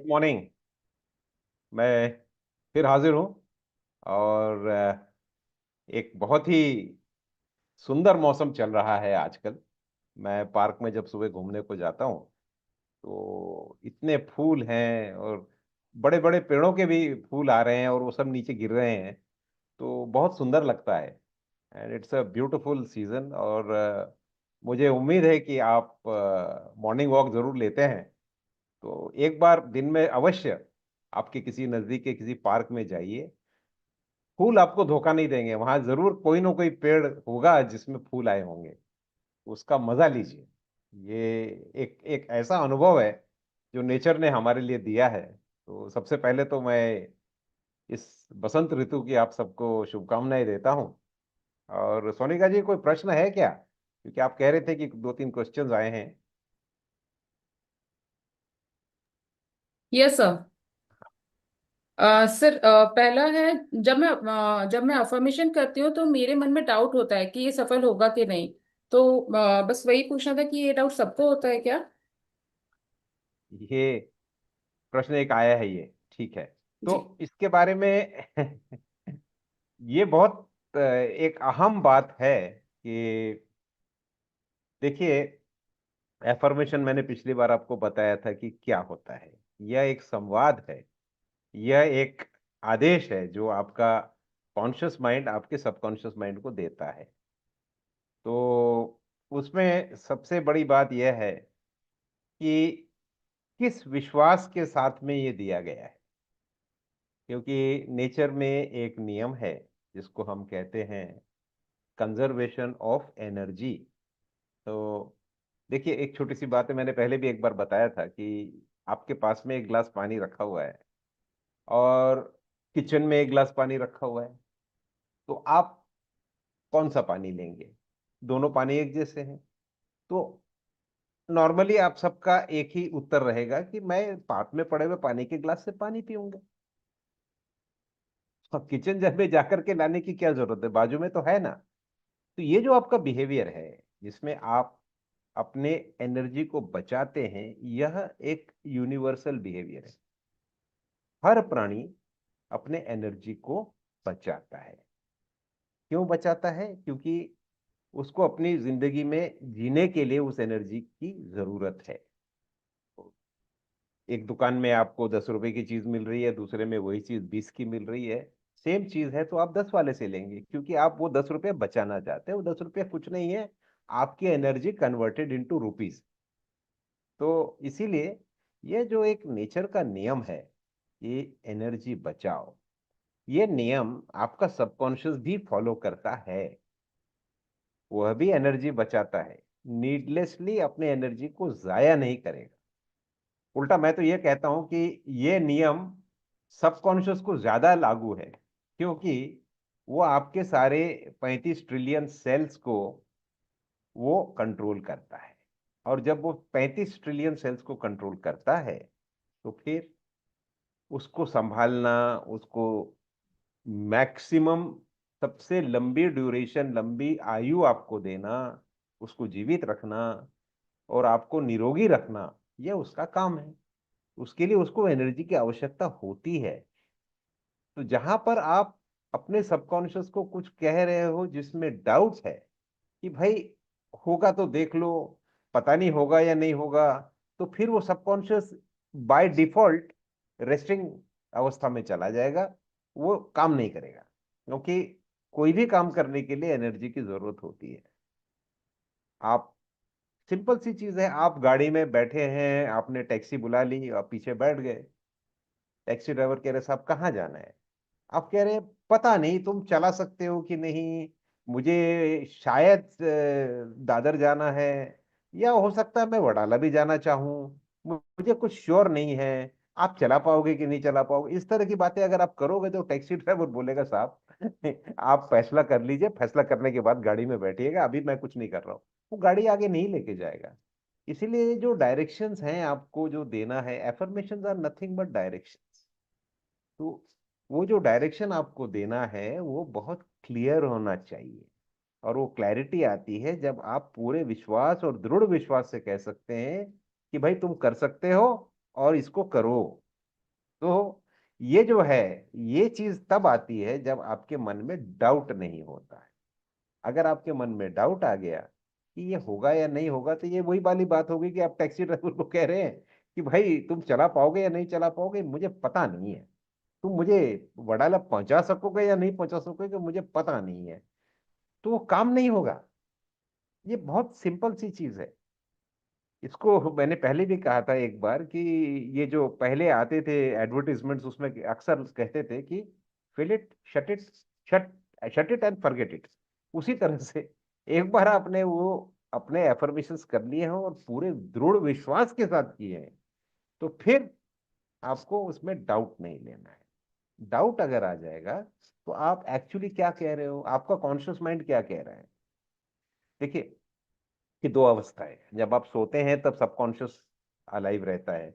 Good morning. मैं फिर हाजिर हूँ। और एक बहुत ही सुंदर मौसम चल रहा है आजकल। मैं पार्क में जब सुबह घूमने को जाता हूँ तो इतने फूल हैं, और बड़े बड़े पेड़ों के भी फूल आ रहे हैं और वो सब नीचे गिर रहे हैं। तो बहुत सुंदर लगता है। And it's a beautiful season. और मुझे उम्मीद है कि आप मॉर्निंग वॉक जरूर लेते हैं। तो एक बार दिन में अवश्य आपके किसी नजदीक के किसी पार्क में जाइए। फूल आपको धोखा नहीं देंगे, वहां जरूर कोई ना कोई पेड़ होगा जिसमें फूल आए होंगे। उसका मजा लीजिए। ये एक एक ऐसा अनुभव है जो नेचर ने हमारे लिए दिया है। तो सबसे पहले तो मैं इस बसंत ऋतु की आप सबको शुभकामनाएं देता हूँ। और सोनिका जी, कोई प्रश्न है क्या? क्योंकि आप कह रहे थे कि दो तीन क्वेश्चंस आए हैं। Yes sir. सर, पहला है। जब मैं अफर्मेशन करती हूँ तो मेरे मन में डाउट होता है कि ये सफल होगा कि नहीं। तो बस वही पूछना था कि ये डाउट सबको होता है क्या? ये प्रश्न एक आया है, ये ठीक है। तो जी। इसके बारे में ये बहुत एक अहम बात है कि देखिए, एफर्मेशन मैंने पिछली बार आपको बताया था कि क्या होता है। यह एक संवाद है। यह एक आदेश है जो आपका कॉन्शियस माइंड आपके सबकॉन्शियस माइंड को देता है। तो उसमें सबसे बड़ी बात यह है कि किस विश्वास के साथ में ये दिया गया है। क्योंकि नेचर में एक नियम है जिसको हम कहते हैं कंजर्वेशन ऑफ एनर्जी। तो देखिए, एक छोटी सी बात है, मैंने पहले भी एक बार बताया था कि आपके पास में एक गिलास पानी रखा हुआ है और किचन में एक गिलास पानी रखा हुआ है। तो आप कौन सा पानी लेंगे? दोनों पानी एक जैसे हैं। तो नॉर्मली आप सबका एक ही उत्तर रहेगा कि मैं पास में पड़े हुए पानी के गिलास से पानी पीऊंगा। अब किचन जब में जाकर के लाने की क्या जरूरत है, बाजू में तो है ना। तो ये जो आपका बिहेवियर है जिसमें आप अपने एनर्जी को बचाते हैं, यह एक यूनिवर्सल बिहेवियर है। हर प्राणी अपने एनर्जी को बचाता है। क्यों बचाता है? क्योंकि उसको अपनी जिंदगी में जीने के लिए उस एनर्जी की जरूरत है। एक दुकान में आपको 10 रुपए की चीज मिल रही है, दूसरे में वही चीज 20 की मिल रही है। सेम चीज है तो आप 10 वाले से लेंगे, क्योंकि आप वो 10 रुपये बचाना चाहते हैं। वो 10 रुपये कुछ नहीं है, आपकी एनर्जी कन्वर्टेड इनटू रुपीज। तो इसीलिए ये जो एक नेचर का नियम है, ये एनर्जी बचाओ, ये नियम आपका सबकॉन्शियस भी फॉलो करता है। वह भी एनर्जी बचाता है। नीडलेसली अपने एनर्जी को जाया नहीं करेगा। उल्टा मैं तो ये कहता हूं कि ये नियम सबकॉन्शियस को ज्यादा लागू है, क्योंकि वो आपके सारे 35 ट्रिलियन सेल्स को वो कंट्रोल करता है। और जब वो 35 ट्रिलियन सेल्स को कंट्रोल करता है तो फिर उसको संभालना, उसको मैक्सिमम सबसे लंबी ड्यूरेशन, लंबी आयु आपको देना, उसको जीवित रखना और आपको निरोगी रखना, यह उसका काम है। उसके लिए उसको एनर्जी की आवश्यकता होती है। तो जहां पर आप अपने सबकॉन्शियस को कुछ कह रहे हो जिसमें डाउट है कि भाई होगा तो देख लो, पता नहीं होगा या नहीं होगा, तो फिर वो सबकॉन्शियस बाय डिफॉल्ट रेस्टिंग अवस्था में चला जाएगा। वो काम नहीं करेगा, क्योंकि कोई भी काम करने के लिए एनर्जी की जरूरत होती है। आप सिंपल सी चीज है, आप गाड़ी में बैठे हैं, आपने टैक्सी बुला ली, आप पीछे बैठ गए। टैक्सी ड्राइवर कह रहे साहब कहाँ जाना है? आप कह रहे हैं पता नहीं, तुम चला सकते हो कि नहीं, मुझे शायद दादर जाना है, या हो सकता है मैं वडाला भी जाना चाहूँ, मुझे कुछ श्योर नहीं है। आप चला पाओगे कि नहीं चला पाओगे? इस तरह की बातें अगर आप करोगे तो टैक्सी ड्राइवर बोलेगा साहब आप फैसला कर लीजिए, फैसला करने के बाद गाड़ी में बैठिएगा, अभी मैं कुछ नहीं कर रहा हूँ। वो गाड़ी आगे नहीं लेके जाएगा। इसीलिए जो डायरेक्शंस हैं आपको जो देना है, affirmations are nothing but directions. तो वो जो डायरेक्शन आपको देना है वो बहुत क्लियर होना चाहिए। और वो क्लैरिटी आती है जब आप पूरे विश्वास और दृढ़ विश्वास से कह सकते हैं कि भाई तुम कर सकते हो और इसको करो। तो ये जो है, ये चीज तब आती है जब आपके मन में डाउट नहीं होता है। अगर आपके मन में डाउट आ गया कि ये होगा या नहीं होगा, तो ये वही वाली बात होगी कि आप टैक्सी ड्राइवर को कह रहे हैं कि भाई तुम चला पाओगे या नहीं चला पाओगे मुझे पता नहीं है, तुम मुझे वडाला पहुंचा सकोगे या नहीं पहुंचा सकोगे मुझे पता नहीं है, तो वो काम नहीं होगा। ये बहुत सिंपल सी चीज है। इसको मैंने पहले भी कहा था एक बार कि ये जो पहले आते थे एडवर्टीजमेंट्स, उसमें अक्सर कहते थे कि fill it, shut shut it and forget it. उसी तरह से एक बार आपने वो अपने एफर्मेशंस कर लिए हैं और पूरे दृढ़ विश्वास के साथ किए हैं, तो फिर आपको उसमें डाउट नहीं लेना है। डाउट अगर आ जाएगा तो आप एक्चुअली क्या कह रहे हो, आपका कॉन्शियस माइंड क्या कह रहा है। देखिए कि दो अवस्थाएं हैं। जब आप सोते हैं तब सबकॉन्शियस अलाइव रहता है,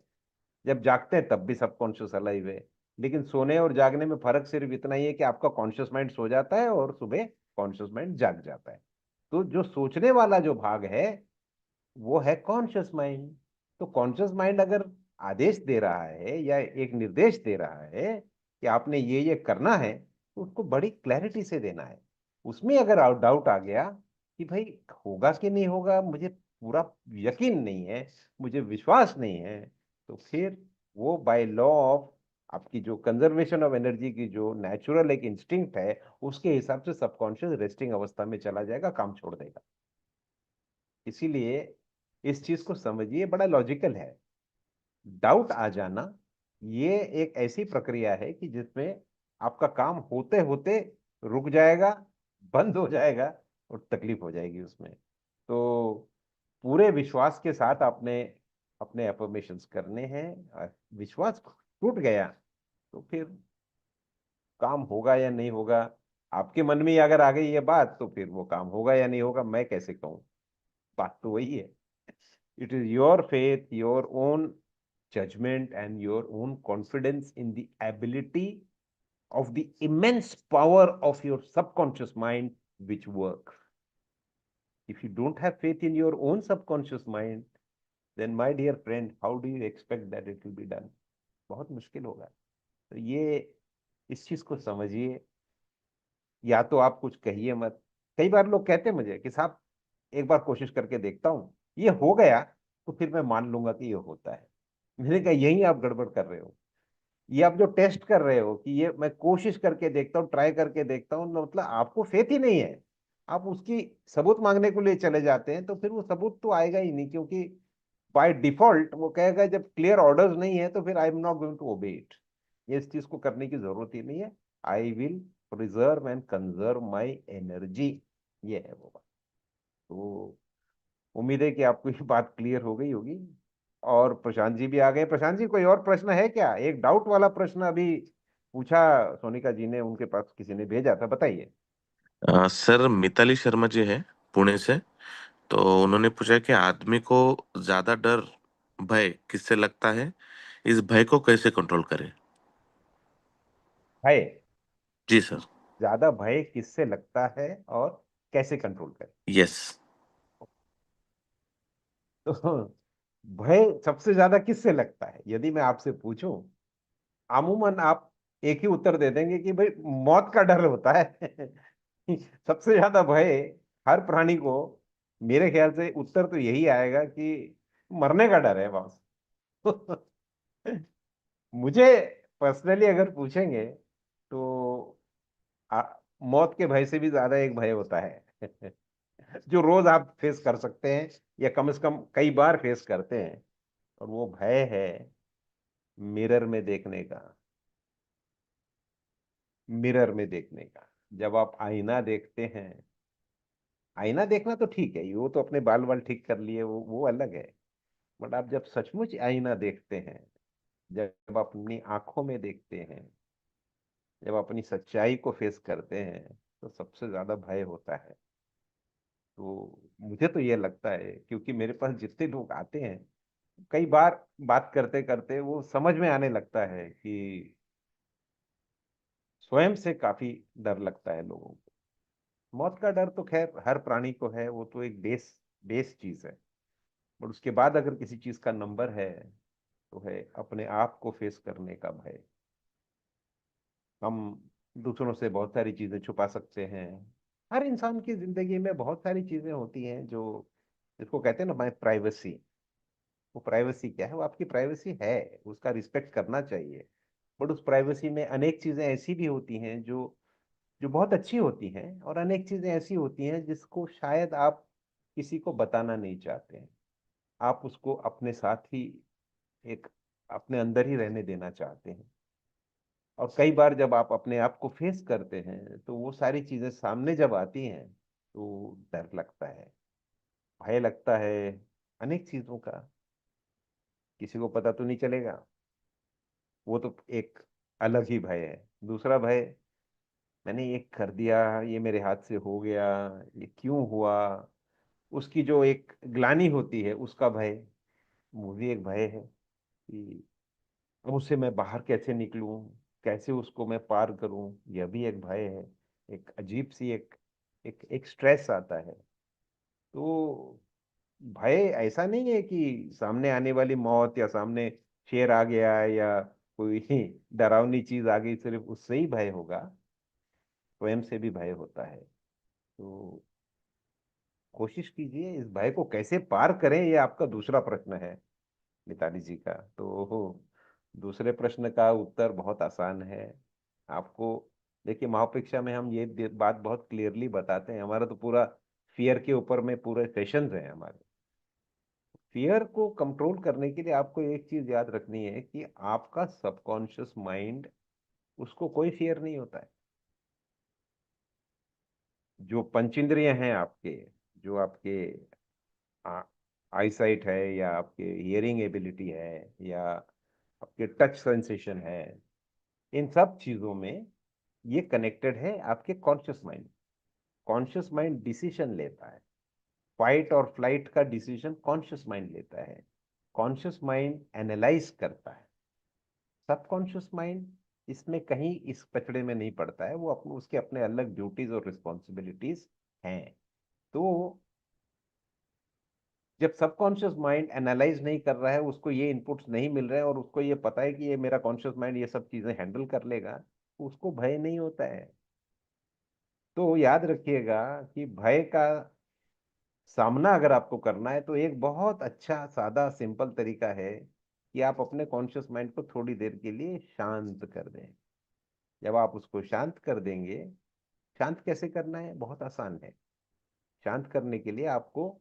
जब जागते हैं तब भी सबकॉन्शियस अलाइव है। लेकिन सोने और जागने में फर्क सिर्फ इतना ही है कि आपका कॉन्शियस माइंड सो जाता है और सुबह कॉन्शियस माइंड जाग जाता है। तो जो सोचने वाला जो भाग है वो है कॉन्शियस माइंड। तो कॉन्शियस माइंड अगर आदेश दे रहा है या एक निर्देश दे रहा है कि आपने ये करना है, तो उसको बड़ी क्लैरिटी से देना है। उसमें अगर डाउट आ गया कि भाई होगा कि नहीं होगा, मुझे पूरा यकीन नहीं है, मुझे विश्वास नहीं है, तो फिर वो बाय लॉ ऑफ आपकी जो कंजर्वेशन ऑफ एनर्जी की जो नेचुरल एक इंस्टिंक्ट है, उसके हिसाब से सबकॉन्शियस रेस्टिंग अवस्था में चला जाएगा, काम छोड़ देगा। इसीलिए इस चीज को समझिए, बड़ा लॉजिकल है। डाउट आ जाना ये एक ऐसी प्रक्रिया है कि जिसमें आपका काम होते होते रुक जाएगा, बंद हो जाएगा और तकलीफ हो जाएगी उसमें। तो पूरे विश्वास के साथ आपने अपने अफर्मेशंस करने हैं। और विश्वास टूट गया तो फिर काम होगा या नहीं होगा, आपके मन में ही अगर आ गई ये बात, तो फिर वो काम होगा या नहीं होगा मैं कैसे कहूँ। बात तो वही है। It is your faith, your own judgment, and your own confidence in the ability of the immense power of your subconscious mind which work. If you don't have faith in your own subconscious mind, then my dear friend, how do you expect that it will be done? बहुत मुश्किल होगा। तो ये इस चीज को समझिए। या तो आप कुछ कहिए मत। कई बार लोग कहते हैं मुझे कि साहब एक बार कोशिश करके देखता हूँ, ये हो गया तो फिर मैं मान लूंगा कि ये होता है। मैंने कहा यही आप गड़बड़ कर रहे हो। ये आप जो टेस्ट कर रहे हो कि ये मैं कोशिश करके देखता हूँ, ट्राई करके देखता हूँ, मतलब आपको फेथ ही नहीं है। आप उसकी सबूत मांगने के लिए चले जाते हैं, तो फिर वो सबूत तो आएगा ही नहीं, क्योंकि बाय डिफॉल्ट वो कहेगा जब क्लियर ऑर्डर्स नहीं है तो फिर I am not going to obey it. ये इस चीज को करने की जरूरत ही नहीं है। I will preserve and conserve my energy. ये है वो बात। तो उम्मीद है कि आपको ये बात क्लियर हो गई होगी। और प्रशांत जी भी आ गए। प्रशांत जी कोई और प्रश्न है क्या? एक डाउट वाला प्रश्न अभी पूछा सोनिका जी ने, उनके पास किसी ने भेजा था, बताइए। सर मिताली शर्मा जी है पुणे से। तो उन्होंने पूछा कि आदमी को ज्यादा डर भय किससे लगता है, इस भय को कैसे कंट्रोल करें। भय? जी सर। ज्यादा भय किससे लगता है और कैसे कंट्रोल करें? यस। तो भय सबसे ज्यादा किससे लगता है यदि मैं आपसे पूछूं, अमूमन आप एक ही उत्तर दे देंगे कि भाई मौत का डर होता है। सबसे ज्यादा भय हर प्राणी को, मेरे ख्याल से उत्तर तो यही आएगा कि मरने का डर है बस। मुझे पर्सनली अगर पूछेंगे तो आ, मौत के भय से भी ज्यादा एक भय होता है जो रोज आप फेस कर सकते हैं या कम से कम कई बार फेस करते हैं, और वो भय है मिरर में देखने का। मिरर में देखने का, जब आप आईना देखते हैं, आईना देखना तो ठीक है, वो तो अपने बाल बाल ठीक कर लिए, वो अलग है। बट आप जब सचमुच आईना देखते हैं, जब अपनी आंखों में देखते हैं, जब अपनी सच्चाई को फेस करते हैं, तो सबसे ज्यादा भय होता है। तो मुझे तो ये लगता है, क्योंकि मेरे पास जितने लोग आते हैं, कई बार बात करते करते वो समझ में आने लगता है कि स्वयं से काफी डर लगता है लोगों को। मौत का डर तो खैर हर प्राणी को है, वो तो एक बेस बेस चीज है। बट उसके बाद अगर किसी चीज का नंबर है, तो है अपने आप को फेस करने का भय। हम दूसरों से बहुत सारी चीजें छुपा सकते हैं। हर इंसान की जिंदगी में बहुत सारी चीजें होती हैं जो, जिसको कहते हैं ना माय प्राइवेसी। वो प्राइवेसी क्या है? वो आपकी प्राइवेसी है, उसका रिस्पेक्ट करना चाहिए। बट उस प्राइवेसी में अनेक चीजें ऐसी भी होती हैं जो जो बहुत अच्छी होती हैं, और अनेक चीजें ऐसी होती हैं जिसको शायद आप किसी को बताना नहीं चाहते हैं। आप उसको अपने साथ ही एक अपने अंदर ही रहने देना चाहते हैं। और कई बार जब आप अपने आप को फेस करते हैं तो वो सारी चीजें सामने जब आती हैं तो डर लगता है, भय लगता है अनेक चीजों का। किसी को पता तो नहीं चलेगा, वो तो एक अलग ही भय है। दूसरा भय, मैंने ये कर दिया, ये मेरे हाथ से हो गया, ये क्यों हुआ, उसकी जो एक ग्लानि होती है उसका भय, वो भी एक भय है कि अब उससे मैं बाहर कैसे निकलूं, कैसे उसको मैं पार करूं, यह भी एक भय है। एक अजीब सी एक एक एक स्ट्रेस आता है। तो भय ऐसा नहीं है कि सामने आने वाली मौत या सामने शेर आ गया या कोई डरावनी चीज आ गई सिर्फ उससे ही भय होगा। स्वयं से भी भय होता है। तो कोशिश कीजिए इस भय को कैसे पार करें, ये आपका दूसरा प्रश्न है मिताली जी का। तो दूसरे प्रश्न का उत्तर बहुत आसान है आपको। देखिए, महापरीक्षा में हम ये बात बहुत क्लियरली बताते हैं। हमारा तो पूरा फियर के ऊपर में पूरे सेशंस हैं हमारे। फियर को कंट्रोल करने के लिए आपको एक चीज याद रखनी है कि आपका सबकॉन्शियस माइंड, उसको कोई फियर नहीं होता है। जो पंचेंद्रिय हैं आपके, जो आपके आईसाइट है या आपके हियरिंग एबिलिटी है या आपके टच सेंसेशन है, इन सब चीजों में ये कनेक्टेड है आपके conscious mind. Conscious mind decision लेता है। फाइट और फ्लाइट का डिसीजन कॉन्शियस माइंड लेता है। कॉन्शियस माइंड एनालाइज करता है। सबकॉन्शियस माइंड इसमें कहीं इस पचड़े में नहीं पड़ता है। वो अपने उसके अपने अलग ड्यूटीज और रिस्पॉन्सिबिलिटीज हैं। तो जब सबकॉन्शियस माइंड एनालाइज नहीं कर रहा है, उसको ये इनपुट्स नहीं मिल रहे हैं और उसको ये पता है कि ये मेरा कॉन्शियस माइंड ये सब चीजें हैंडल कर लेगा, तो उसको भय नहीं होता है। तो याद रखिएगा कि भय का सामना अगर आपको करना है तो एक बहुत अच्छा सादा सिंपल तरीका है कि आप अपने कॉन्शियस माइंड को थोड़ी देर के लिए शांत कर दें। जब आप उसको शांत कर देंगे, शांत कैसे करना है? बहुत आसान है। शांत करने के लिए आपको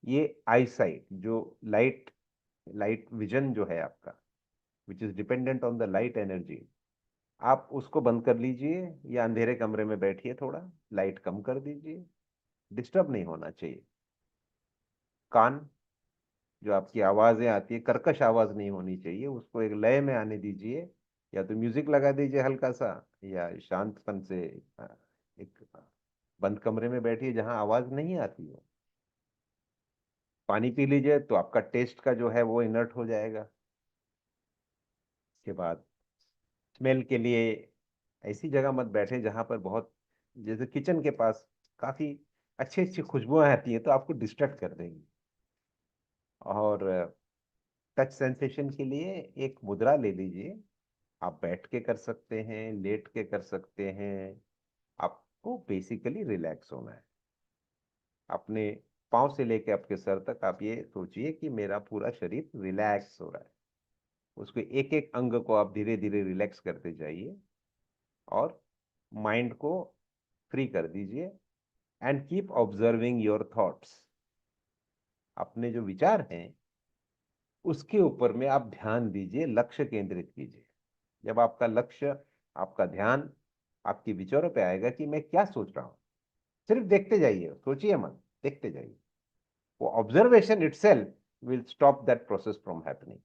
ये आईसाइट, जो लाइट लाइट विजन जो है आपका, which is dependent on the light energy, आप उसको बंद कर लीजिए या अंधेरे कमरे में बैठिए, थोड़ा लाइट कम कर दीजिए। डिस्टर्ब नहीं होना चाहिए। कान, जो आपकी आवाजें आती है, कर्कश आवाज नहीं होनी चाहिए, उसको एक लय में आने दीजिए। या तो म्यूजिक लगा दीजिए हल्का सा, या शांतपन से एक बंद कमरे में बैठिए जहां आवाज नहीं आती हो। पानी पी लीजिए तो आपका टेस्ट का जो है वो इनर्ट हो जाएगा। उसके बाद स्मेल के लिए ऐसी जगह मत बैठे जहां पर बहुत, जैसे किचन के पास काफी अच्छी अच्छी खुशबुएं आती है तो आपको डिस्ट्रैक्ट कर देंगी। और टच सेंसेशन के लिए एक मुद्रा ले लीजिए। आप बैठ के कर सकते हैं, लेट के कर सकते हैं। आपको बेसिकली रिलैक्स होना है। अपने पाँव से लेके आपके सर तक आप ये सोचिए कि मेरा पूरा शरीर रिलैक्स हो रहा है। उसके एक एक अंग को आप धीरे धीरे रिलैक्स करते जाइए और माइंड को फ्री कर दीजिए। And keep observing your thoughts. अपने जो विचार हैं उसके ऊपर में आप ध्यान दीजिए, लक्ष्य केंद्रित कीजिए। जब आपका लक्ष्य, आपका ध्यान आपकी विचारों पे आएगा कि मैं क्या सोच रहा हूँ, सिर्फ देखते जाइए, सोचिए मत, देखते जाइए। वो observation itself will stop that process from happening.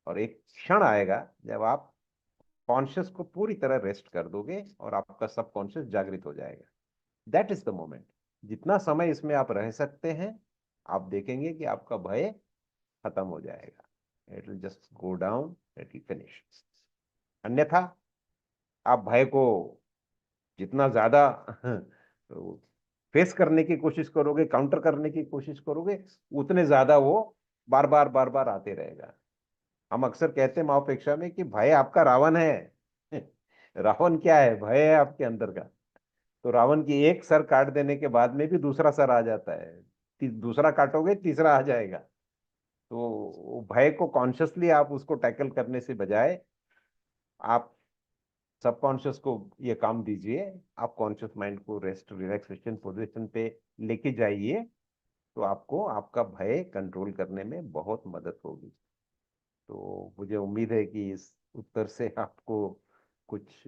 और एक क्षण आएगा जब आप कॉन्शियस को पूरी तरह रेस्ट कर दोगे और आपका सबकॉन्शियस जागृत हो जाएगा। That is the moment. जितना समय इसमें आप रह सकते हैं, आप देखेंगे कि आपका भय खत्म हो जाएगा। It will just go down, it will finish. अन्यथा आप भय को जितना ज्यादा फेस करने की कोशिश करोगे, काउंटर करने की कोशिश करोगे, उतने ज्यादा वो बार बार आते रहेगा। हम अक्सर कहते हैं माओपेक्षा में कि भय आपका रावण है। रावण क्या है? भय है आपके अंदर का। तो रावण की एक सर काट देने के बाद में भी दूसरा सर आ जाता है, दूसरा काटोगे तीसरा आ जाएगा। तो भय को कॉन्शियसली आप उसको टैकल करने से बजाय आप सबकॉन्शियस को ये काम दीजिए, आप कॉन्शियस माइंड को रेस्ट रिलैक्सेशन पोजीशन पे लेके जाइए, तो आपको आपका भय कंट्रोल करने में बहुत मदद होगी। तो मुझे उम्मीद है कि इस उत्तर से आपको कुछ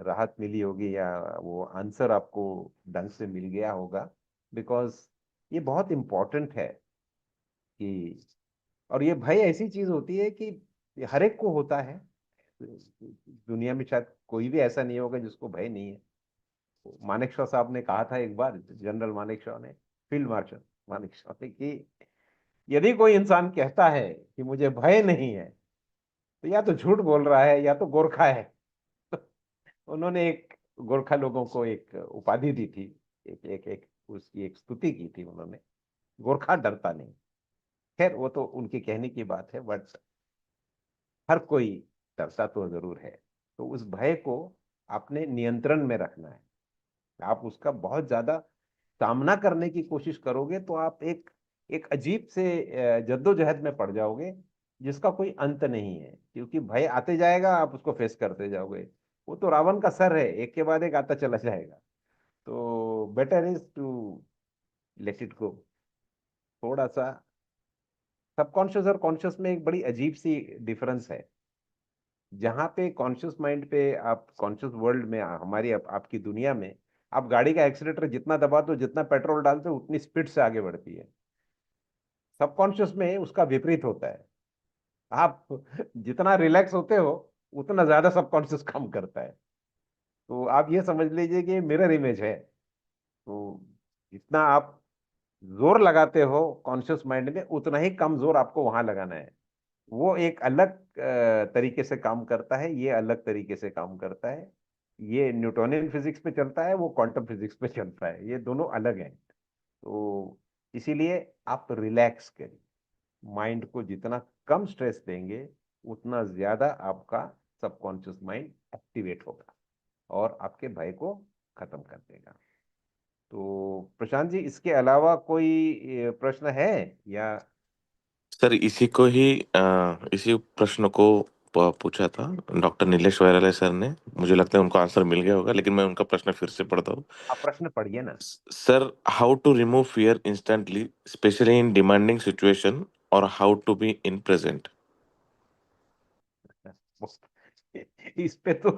राहत मिली होगी, या वो आंसर आपको ढंग से मिल गया होगा। बिकॉज ये बहुत इम्पोर्टेंट है कि, और ये भय ऐसी चीज होती है कि हर एक को होता है। दुनिया में शायद कोई भी ऐसा नहीं होगा जिसको भय नहीं है। मानेकशॉ साहब ने कहा था एक बार, जनरल मानेकशॉ ने, फील्ड मार्शल मानेकशॉ ने, कि यदि कोई इंसान कहता है कि मुझे भय नहीं है, तो या तो झूठ बोल रहा है या तो गोरखा है। उन्होंने एक गोरखा लोगों को एक उपाधि दी थी, एक उसकी एक स्तुति की थी उन्होंने, गोरखा डरता नहीं। खैर वो तो उनके कहने की बात है, बट हर कोई डरता तो जरूर है। तो उस भय को आपने नियंत्रण में रखना है। आप उसका बहुत ज्यादा सामना करने की कोशिश करोगे तो आप एक एक अजीब से जद्दोजहद में पड़ जाओगे, जिसका कोई अंत नहीं है, क्योंकि भय आते जाएगा, आप उसको फेस करते जाओगे। वो तो रावण का सर है, एक के बाद एक आता चला जाएगा। तो better is to let it go. थोड़ा सा सबकॉन्शियस और कॉन्शियस में एक बड़ी अजीब सी डिफरेंस है। जहां पे कॉन्शियस माइंड पे, आप कॉन्शियस वर्ल्ड में, हमारी आपकी दुनिया में, आप गाड़ी का एक्सीलेटर जितना दबाते हो, जितना पेट्रोल डालते हो, उतनी स्पीड से आगे बढ़ती है। सबकॉन्शियस में उसका विपरीत होता है। आप जितना रिलैक्स होते हो, उतना ज्यादा सबकॉन्शियस काम करता है। तो आप ये समझ लीजिए कि मिरर इमेज है। तो जितना आप जोर लगाते हो कॉन्शियस माइंड में, उतना ही कम जोर आपको वहां लगाना है। वो एक अलग तरीके से काम करता है, ये अलग तरीके से काम करता है। ये न्यूटोनियन फिजिक्स पे चलता है, वो क्वांटम फिजिक्स पे चलता है, ये दोनों अलग हैं। तो इसीलिए आप रिलैक्स करिए। माइंड को जितना कम स्ट्रेस देंगे, उतना ज्यादा आपका सबकॉन्शियस माइंड एक्टिवेट होगा और आपके भय को खत्म कर देगा। तो प्रशांत जी, इसके अलावा कोई प्रश्न है या? सर इसी को ही इसी प्रश्न को पूछा था डॉक्टर नीलेश वायराले सर ने। मुझे लगता है उनको आंसर मिल गया होगा, लेकिन मैं उनका प्रश्न फिर से पढ़ता हूँ। आप प्रश्न पढ़िए ना। Sir, how to remove fear instantly, specially in demanding situation, और how to be in present. इस पे तो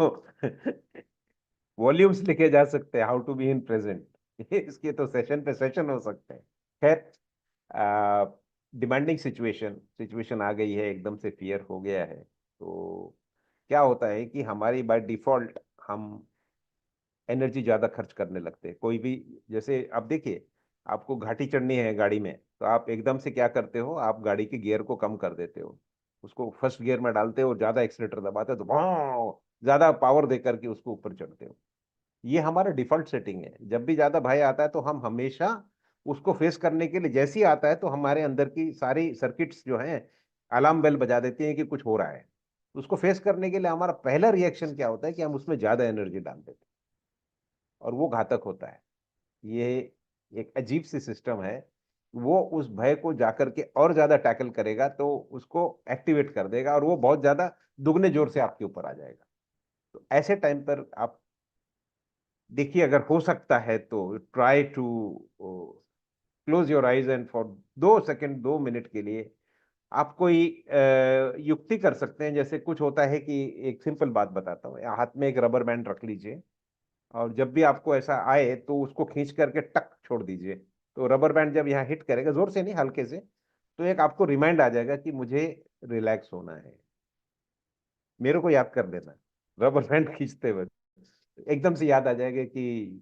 वॉल्यूम्स लिखे जा सकते हैं, how to be in present. इसके तो सेशन पे सेशन हो सकते हैं। खैर, डिमांडिंग सिचुएशन सिचुएशन आ गई है, एकदम से फियर हो गया है, तो क्या होता है कि हमारी बाय डिफॉल्ट हम एनर्जी ज्यादा खर्च करने लगते हैं। कोई भी, जैसे आप देखिए, आपको घाटी चढ़नी है गाड़ी में, तो आप एकदम से क्या करते हो, आप गाड़ी के गियर को कम कर देते हो, उसको फर्स्ट गियर में डालते हो, ज्यादा एक्सीलेटर दबाते हो, तो भाव ज्यादा पावर देकर के उसको ऊपर चढ़ते हो। ये हमारा डिफॉल्ट सेटिंग है। जब भी ज्यादा भय आता है तो हम हमेशा उसको फेस करने के लिए, जैसे ही आता है तो हमारे अंदर की सारी सर्किट्स जो हैं अलार्म बेल बजा देती हैं कि कुछ हो रहा है। उसको फेस करने के लिए हमारा पहला रिएक्शन क्या होता है कि हम उसमें ज्यादा एनर्जी डाल देते हैं, और वो घातक होता है। ये एक अजीब सी सिस्टम है। वो उस भय को जाकर के और ज्यादा टैकल करेगा, तो उसको एक्टिवेट कर देगा, और वो बहुत ज्यादा दुगने जोर से आपके ऊपर आ जाएगा। तो ऐसे टाइम पर आप देखिए, अगर हो सकता है तो try to close your eyes and for 2 second, 2 minute के लिए आप कोई युक्ति कर सकते हैं। जैसे कुछ होता है कि, एक सिंपल बात बताता हूँ, हाथ में एक रबर बैंड रख लीजिए, और जब भी आपको ऐसा आए तो उसको खींच करके टक छोड़ दीजिए। तो रबर बैंड जब यहाँ हिट करेगा, जोर से नहीं, हल्के से, तो एक आपको रिमाइंड आ जाएगा कि मुझे रिलैक्स होना है। मेरे को याद कर लेना, रबर बैंड खींचते हुए एकदम से याद आ जाएगा कि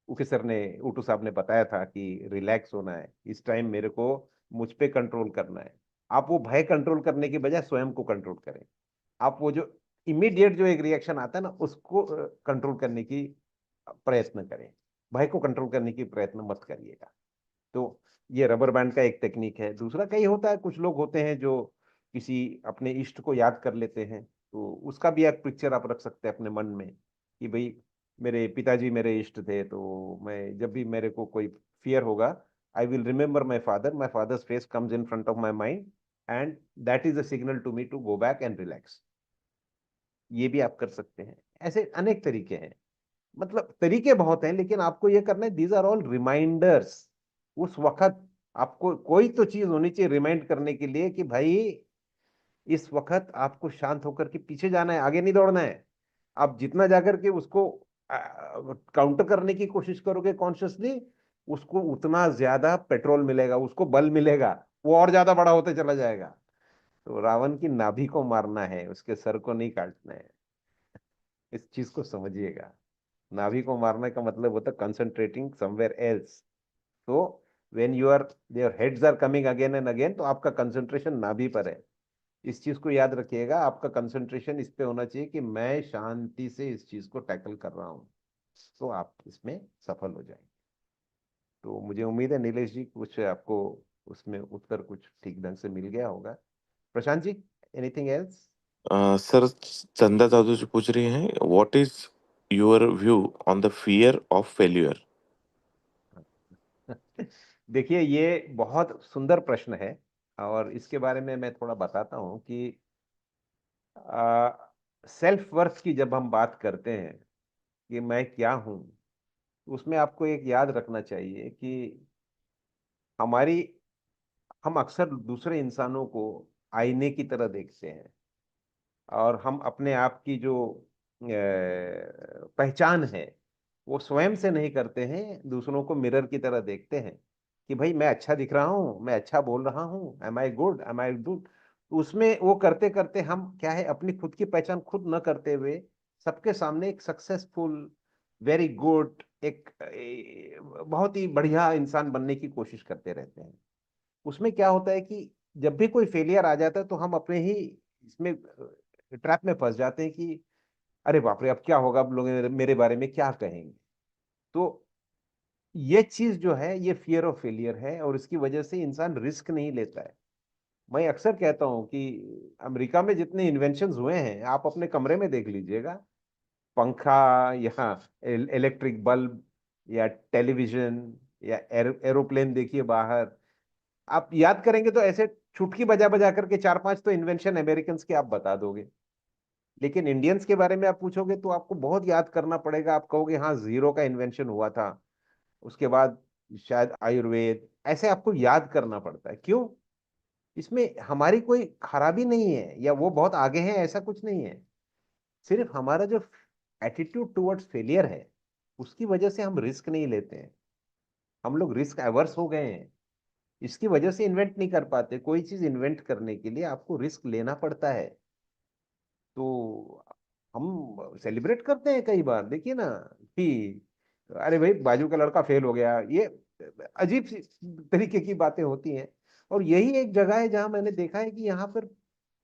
उके सर ने, ऊटू साहब ने बताया था कि रिलैक्स होना है, इस टाइम मेरे को मुझ पे कंट्रोल करना है। आप वो भय कंट्रोल करने की बजाय स्वयं को कंट्रोल करें। आप वो जो इमीडिएट जो एक रिएक्शन आता है ना, उसको कंट्रोल करने की प्रयत्न करें। भय को कंट्रोल करने की प्रयत्न मत करिएगा। तो ये रबर बैंड का एक टेक्निक है। दूसरा कई होता है, कुछ लोग होते हैं जो किसी अपने इष्ट को याद कर लेते हैं, तो उसका भी एक पिक्चर आप रख सकते हैं अपने मन में कि भाई मेरे पिताजी मेरे इष्ट थे, तो मैं जब भी मेरे को कोई फियर होगा, I will remember my father's face comes in front of my mind, and that is a signal to me to go back and relax. ये भी आप कर सकते हैं। ऐसे अनेक तरीके हैं, मतलब तरीके बहुत हैं, लेकिन आपको ये करना है, दीज आर ऑल रिमाइंडर्स। उस वक्त आपको कोई तो चीज होनी चाहिए रिमाइंड करने के लिए कि भाई इस वक्त आपको शांत होकर के पीछे जाना है, आगे नहीं दौड़ना है। आप जितना जाकर के उसको काउंटर करने की कोशिश करोगे कॉन्शियसली, उसको उतना ज्यादा पेट्रोल मिलेगा, उसको बल मिलेगा, वो और ज्यादा बड़ा होते चला जाएगा। तो रावण की नाभि को मारना है, उसके सर को नहीं काटना है। इस चीज को समझिएगा। नाभि को मारने का मतलब होता है कंसंट्रेटिंग समवेयर एल्स। तो when you are there heads are coming again and again, तो आपका कंसंट्रेशन नाभि पर है। इस चीज को याद रखिएगा, आपका कंसंट्रेशन इस पे होना चाहिए कि मैं शांति से इस चीज को टैकल कर रहा हूँ, तो आप इसमें सफल हो जाएंगे। तो मुझे उम्मीद है नीलेश जी कुछ आपको उसमें उत्तर कुछ ठीक ढंग से मिल गया होगा। Prashant ji, anything else? Sir, चंदा दादू जी पूछ रही हैं, what is your view on the fear of failure? देखिए, ये बहुत सुंदर प्रश्न है, और इसके बारे में मैं थोड़ा बताता हूँ कि सेल्फ वर्थ की जब हम बात करते हैं कि मैं क्या हूँ, उसमें आपको एक याद रखना चाहिए कि हमारी हम अक्सर दूसरे इंसानों को आईने की तरह देखते हैं, और हम अपने आप की जो पहचान है वो स्वयं से नहीं करते हैं, दूसरों को मिरर की तरह देखते हैं कि भाई मैं अच्छा दिख रहा हूँ, मैं अच्छा बोल रहा हूँ, एम आई गुड, एम आई गुड। उसमें वो करते करते हम क्या है, अपनी खुद की पहचान खुद न करते हुए सबके सामने एक सक्सेसफुल, वेरी गुड, एक बहुत ही बढ़िया इंसान बनने की कोशिश करते रहते हैं। उसमें क्या होता है कि जब भी कोई फेलियर आ जाता है तो हम अपने ही इसमें ट्रैप में फंस जाते हैं कि अरे बाप रे, अब क्या होगा, अब लोग मेरे बारे में क्या कहेंगे। तो ये चीज जो है, ये फियर ऑफ फेलियर है, और इसकी वजह से इंसान रिस्क नहीं लेता है। मैं अक्सर कहता हूं कि अमेरिका में जितने इन्वेंशंस हुए हैं, आप अपने कमरे में देख लीजिएगा, पंखा या इलेक्ट्रिक बल्ब या टेलीविजन या एरोप्लेन देखिए बाहर, आप याद करेंगे तो ऐसे चुटकी बजा बजा करके चार पांच तो इन्वेंशन अमेरिकन के आप बता दोगे। लेकिन इंडियंस के बारे में आप पूछोगे तो आपको बहुत याद करना पड़ेगा। आप कहोगे हाँ, जीरो का इन्वेंशन हुआ था, उसके बाद शायद आयुर्वेद, ऐसे आपको याद करना पड़ता है। क्यों? इसमें हमारी कोई खराबी नहीं है या वो बहुत आगे है, ऐसा कुछ नहीं है। सिर्फ हमारा जो एटीट्यूड टुवर्ड्स फेलियर है, उसकी वजह से हम रिस्क नहीं लेते हैं। हम लोग रिस्क एवर्स हो गए हैं, इसकी वजह से इन्वेंट नहीं कर पाते। कोई चीज इन्वेंट करने के लिए आपको रिस्क लेना पड़ता है। तो हम सेलिब्रेट करते हैं कई बार, देखिए ना कि अरे भाई बाजू का लड़का फेल हो गया, ये अजीब सी तरीके की बातें होती हैं। और यही एक जगह है जहां मैंने देखा है कि यहाँ पर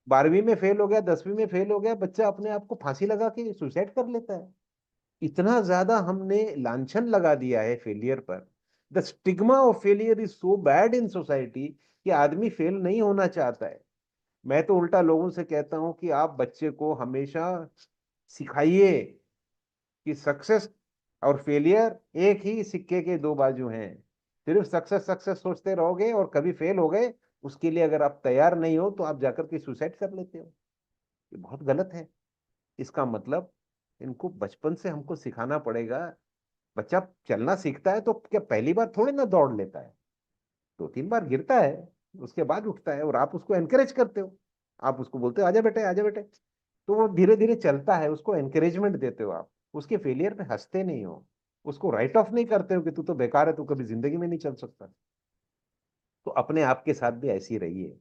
12वीं में फेल हो गया, 10वीं में फेल हो गया, बच्चा अपने आप को फांसी लगा के सुसाइड कर लेता है। इतना ज्यादा हमने लांछन लगा दिया है फेलियर पर। The stigma of failure is so bad in society कि आदमी फेल नहीं होना चाहता है। मैं तो उल्टा लोगों से कहता हूं कि आप बच्चे को हमेशा सिखाइए कि सक्सेस और फेलियर एक ही सिक्के के दो बाजू हैं। सिर्फ सक्सेस सक्सेस सोचते रहोगे और कभी फेल हो गए, उसके लिए अगर आप तैयार नहीं हो तो आप जाकर के सुसाइड कर लेते हो। ये बहुत गलत है। इसका मतलब इनको बचपन से हमको सिखाना पड़ेगा। बच्चा चलना सीखता है तो क्या पहली बार थोड़ी ना दौड़ लेता है, दो तीन बार गिरता है, उसके बाद उठता है, और आप उसको एनकरेज करते हो। आप उसको बोलते हो आजा बेटे, आजा बेटे, तो वो धीरे धीरे चलता है। उसको एनकरेजमेंट देते हो आप, उसके फेलियर पे हंसते नहीं हो, उसको राइट ऑफ नहीं करते हो कि तू तो बेकार है, तू कभी जिंदगी में नहीं चल सकता। तो अपने आप के साथ भी ऐसी रहिए।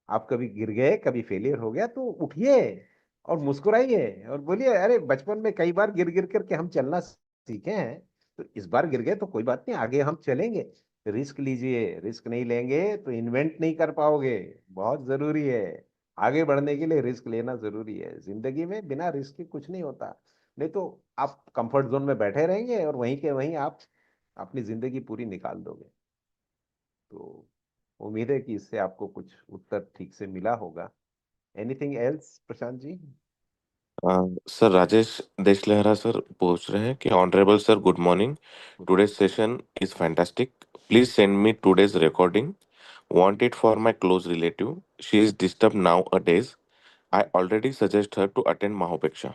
आप कभी गिर गए, कभी फेलियर हो गया, तो उठिए और मुस्कुराइए और बोलिए अरे बचपन में कई बार गिर गिर करके हम चलना सीखे हैं, तो इस बार गिर गए तो कोई बात नहीं, आगे हम चलेंगे। रिस्क लीजिए, रिस्क नहीं लेंगे तो इन्वेंट नहीं कर पाओगे। बहुत जरूरी है, आगे बढ़ने के लिए रिस्क लेना जरूरी है। जिंदगी में बिना रिस्क के कुछ नहीं होता। नहीं तो आप कंफर्ट जोन में बैठे रहेंगे और वहीं के वहीं आप अपनी जिंदगी पूरी निकाल दोगे। तो उम्मीद है कि इससे आपको कुछ उत्तर ठीक से मिला होगा। Anything else Prashant ji? Sir Rajesh Deshlahra sir पूछ रहे हैं कि honourable sir good morning, today's session is fantastic, please send me today's recording, want it for my close relative, she is disturb nowadays, I already suggest her to attend महापेक्षा।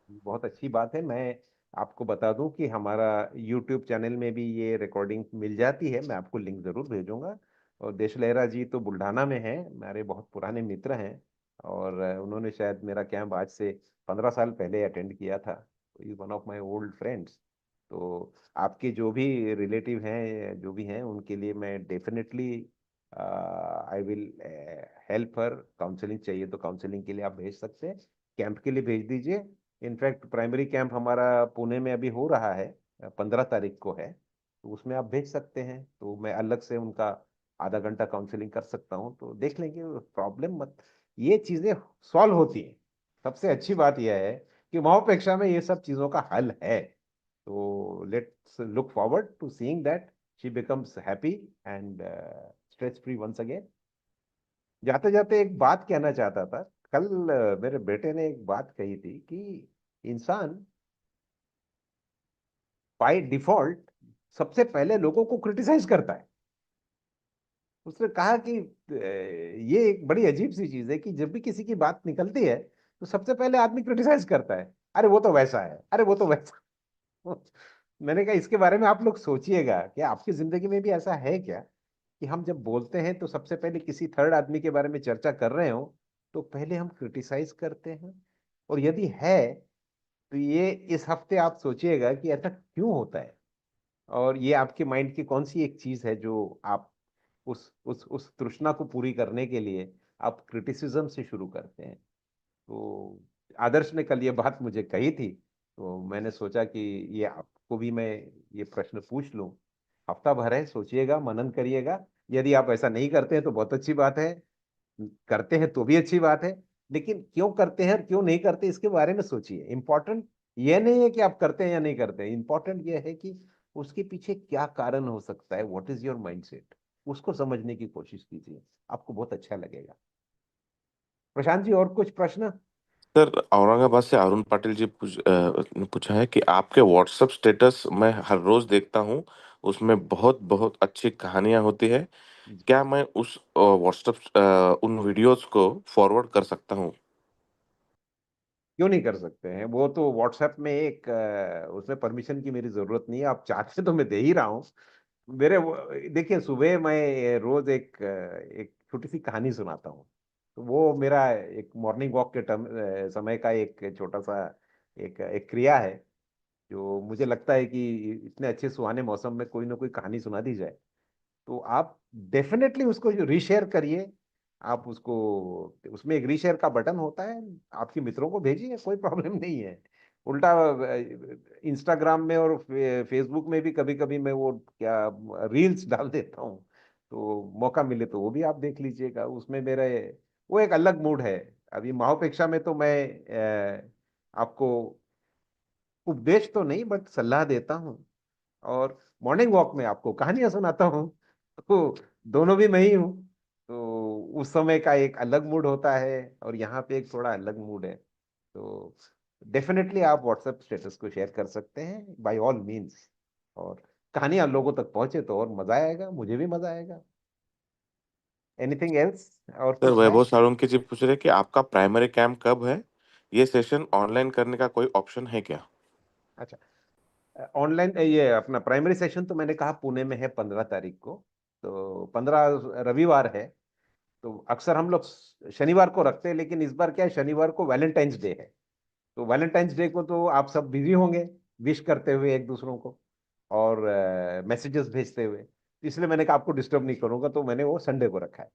बहुत अच्छी बात है। मैं आपको बता दूं कि हमारा YouTube चैनल में भी ये रिकॉर्डिंग मिल जाती है, मैं आपको लिंक जरूर भेजूंगा। और देश लहरा जी तो बुल्ढाना में हैं, मेरे बहुत पुराने मित्र हैं। और उन्होंने शायद मेरा कैंप आज से 15 साल पहले अटेंड किया था। Is one of my old friends. तो आपके जो भी रिलेटिव हैं, जो भी हैं, उनके लिए मैं definitely I will help her. Counselling चाहिए तो काउंसलिंग के लिए आप भेज सकते हैं, कैंप के लिए भेज दीजिए। इनफैक्ट प्राइमरी कैंप हमारा पुणे में अभी हो रहा है, 15 तारीख को है। तो उसमें आप भेज सकते हैं, तो मैं अलग से उनका आधा घंटा काउंसलिंग कर सकता हूँ, तो देख लेंगे। प्रॉब्लम मत, ये चीजें सॉल्व होती हैं। सबसे अच्छी बात यह है कि महोपेक्षा में ये सब चीजों का हल है। तो let's look forward to seeing that she becomes happy and stress free once again. जाते जाते एक बात कहना चाहता था। कल मेरे बेटे ने एक बात कही थी कि इंसान बाय डिफॉल्ट सबसे पहले लोगों को क्रिटिसाइज करता है। उसने कहा कि ये एक बड़ी अजीब सी चीज है कि जब भी किसी की बात निकलती है तो सबसे पहले आदमी क्रिटिसाइज करता है, अरे वो तो वैसा है, अरे वो तो वैसा। मैंने कहा इसके बारे में आप लोग सोचिएगा कि आपकी जिंदगी में भी ऐसा है क्या, कि हम जब बोलते हैं तो सबसे पहले किसी थर्ड आदमी के बारे में चर्चा कर रहे हो तो पहले हम क्रिटिसाइज करते हैं। और यदि है तो ये इस हफ्ते आप सोचिएगा कि ऐसा क्यों होता है, और ये आपके माइंड की कौन सी एक चीज है जो आप उस तृष्णा को पूरी करने के लिए आप क्रिटिसिज्म से शुरू करते हैं। तो आदर्श ने कल ये बात मुझे कही थी, तो मैंने सोचा कि ये आपको भी मैं ये प्रश्न पूछ लूं। हफ्ता भर है, सोचिएगा, मनन करिएगा। यदि आप ऐसा नहीं करते हैं तो बहुत अच्छी बात है, करते हैं तो भी अच्छी बात है। लेकिन क्यों करते हैं और क्यों नहीं करते इसके बारे में सोचिए। इंपॉर्टेंट ये नहीं है कि आप करते हैं या नहीं करते हैं, इंपॉर्टेंट ये है कि उसके पीछे क्या कारण हो सकता है, व्हाट इज योर माइंडसेट, उसको समझने की कोशिश कीजिए, आपको बहुत अच्छा लगेगा। प्रशांत जी, और कुछ प्रश्न? सर औरंगाबाद से अरुण पाटिल जी ने पूछा है कि आपके व्हाट्सएप स्टेटस मैं हर रोज देखता हूँ, उसमें बहुत बहुत अच्छी कहानियां होती है, क्या मैं उस व्हाट्सएप उन वीडियोस को फॉरवर्ड कर सकता हूँ? क्यों नहीं कर सकते हैं? वो तो व्हाट्सएप में एक उसमें परमिशन की मेरी जरूरत नहीं है। आप चाहते तो मैं दे ही रहा हूँ। देखिए, सुबह मैं रोज एक छोटी सी कहानी सुनाता हूँ। तो वो मेरा एक मॉर्निंग वॉक के समय का एक छोटा सा एक एक क्रिया है, जो मुझे लगता है कि इतने अच्छे सुहाने मौसम में कोई ना कोई कहानी सुना दी जाए। तो आप डेफिनेटली उसको रीशेयर करिए। आप उसको, उसमें एक रीशेयर का बटन होता है, आपके मित्रों को भेजिए, कोई प्रॉब्लम नहीं है। उल्टा इंस्टाग्राम में और फेसबुक में भी कभी कभी मैं वो क्या रील्स डाल देता हूँ। तो मौका मिले तो वो भी आप देख लीजिएगा, उसमें मेरे वो एक अलग मूड है। अभी महापेक्षा में तो मैं आपको उपदेश तो नहीं बट सलाह देता हूँ, और मॉर्निंग वॉक में आपको कहानियां सुनाता हूँ। तो दोनों भी मैं ही हूँ। तो उस समय का एक अलग मूड होता है और यहाँ पे एक थोड़ा अलग मूड है। तो डेफिनेटली आप व्हाट्सएप स्टेटस को शेयर कर सकते हैं बाय ऑल मीन्स। और कहानियां लोगों तक पहुंचे तो और मजा आएगा, मुझे भी मजा आएगा। एनीथिंग एल्स, और सर कुछ है? वैभव साळुंके जी पूछ रहे हैं कि आपका प्राइमरी कैंप कब है, ये सेशन ऑनलाइन करने का कोई ऑप्शन है क्या? अच्छा, ऑनलाइन ये अपना प्राइमरी सेशन तो मैंने कहा पुणे में है 15 तारीख को। तो 15 रविवार है। तो अक्सर हम लोग शनिवार को रखते हैं, लेकिन इस बार क्या है, शनिवार को वैलेंटाइंस डे है। तो वैलेंटाइंस डे को तो आप सब बिजी होंगे विश करते हुए एक दूसरों को, और मैसेजेस भेजते हुए। इसलिए मैंने कहा आपको डिस्टर्ब नहीं करूंगा, तो मैंने वो संडे को रखा है।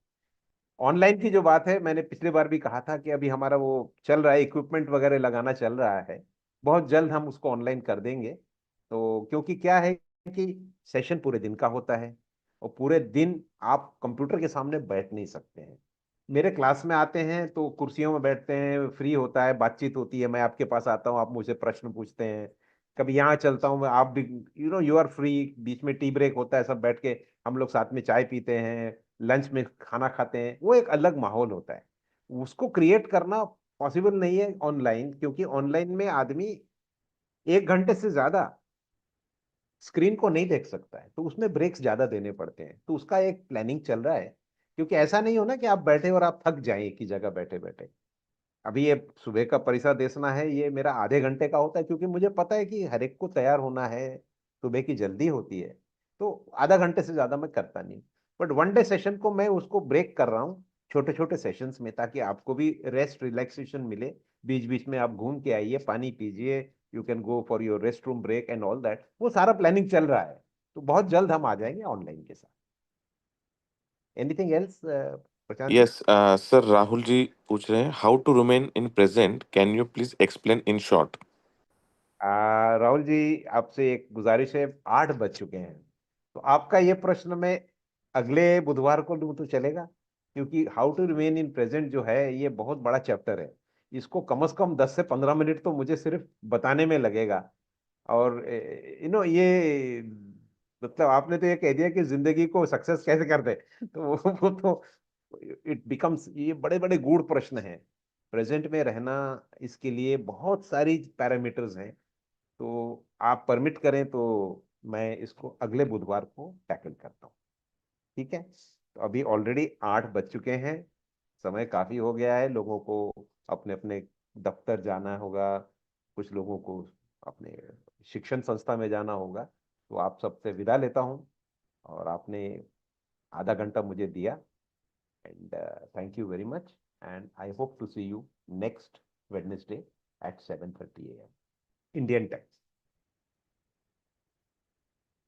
ऑनलाइन की जो बात है, मैंने पिछली बार भी कहा था कि अभी हमारा वो चल रहा है, इक्विपमेंट वगैरह लगाना चल रहा है। बहुत जल्द हम उसको ऑनलाइन कर देंगे। तो क्योंकि क्या है कि सेशन पूरे दिन का होता है, और पूरे दिन आप कंप्यूटर के सामने बैठ नहीं सकते हैं। मेरे क्लास में आते हैं तो कुर्सियों में बैठते हैं, फ्री होता है, बातचीत होती है, मैं आपके पास आता हूँ, आप मुझे प्रश्न पूछते हैं। कभी यहाँ चलता हूँ मैं, आप भी, यू आर फ्री, बीच में टी ब्रेक होता है, सब बैठ के हम लोग साथ में चाय पीते हैं, लंच में खाना खाते हैं, वो एक अलग माहौल होता है। उसको क्रिएट करना पॉसिबल नहीं है ऑनलाइन, क्योंकि ऑनलाइन में आदमी 1 घंटे से ज्यादा स्क्रीन को नहीं देख सकता है, तो उसमें ब्रेक्स ज्यादा देने पड़ते हैं। तो उसका एक प्लानिंग चल रहा है, क्योंकि ऐसा नहीं हो ना कि आप बैठे और आप थक जाएं एक ही जगह बैठे बैठे। अभी ये सुबह का परिसा देशना है, ये मेरा आधे घंटे का होता है, क्योंकि मुझे पता है कि हर एक को तैयार होना है, सुबह की जल्दी होती है। तो आधा घंटे से ज्यादा मैं करता नहीं। बट 1 डे सेशन को मैं उसको ब्रेक कर रहा हूँ छोटे छोटे सेशंस में, ताकि आपको भी रेस्ट रिलैक्सेशन मिले। बीच बीच में आप घूम के आइए, पानी पीजिए, you can go for your rest room break and all that. वो सारा प्लानिंग चल रहा है। तो बहुत जल्द हम आ जाएंगे ऑनलाइन के साथ। Anything else Prashant ji? Yes sir, Rahul ji पूछ रहे हैं, how to remain in present, can you please explain in short? Rahul ji, आपसे एक गुजारिश है, 8 बज चुके हैं। तो आपका ये प्रश्न मैं अगले बुधवार को लूँ तो चलेगा? क्योंकि how to remain in present जो है, ये बहुत बड़ा चैप्टर है। इसको कम से कम 10 से 15 मिनट तो मुझे सिर्फ बताने में लगेगा। और ये मतलब आपने तो ये कह दिया कि जिंदगी को सक्सेस कैसे कर दे। तो वो तो इट बिकम्स, ये बड़े बड़े गूढ़ प्रश्न हैं। प्रेजेंट में रहना, इसके लिए बहुत सारी पैरामीटर्स हैं। तो आप परमिट करें तो मैं इसको अगले बुधवार को टैकल करता हूँ। ठीक है? तो अभी ऑलरेडी 8 बज चुके हैं, समय काफी हो गया है। लोगों को अपने अपने दफ्तर जाना होगा, कुछ लोगों को अपने शिक्षण संस्था में जाना होगा। तो आप सबसे विदा लेता हूँ, और आपने आधा घंटा मुझे दिया, and thank you very much. And I hope to see you next Wednesday at 7:30 AM Indian time.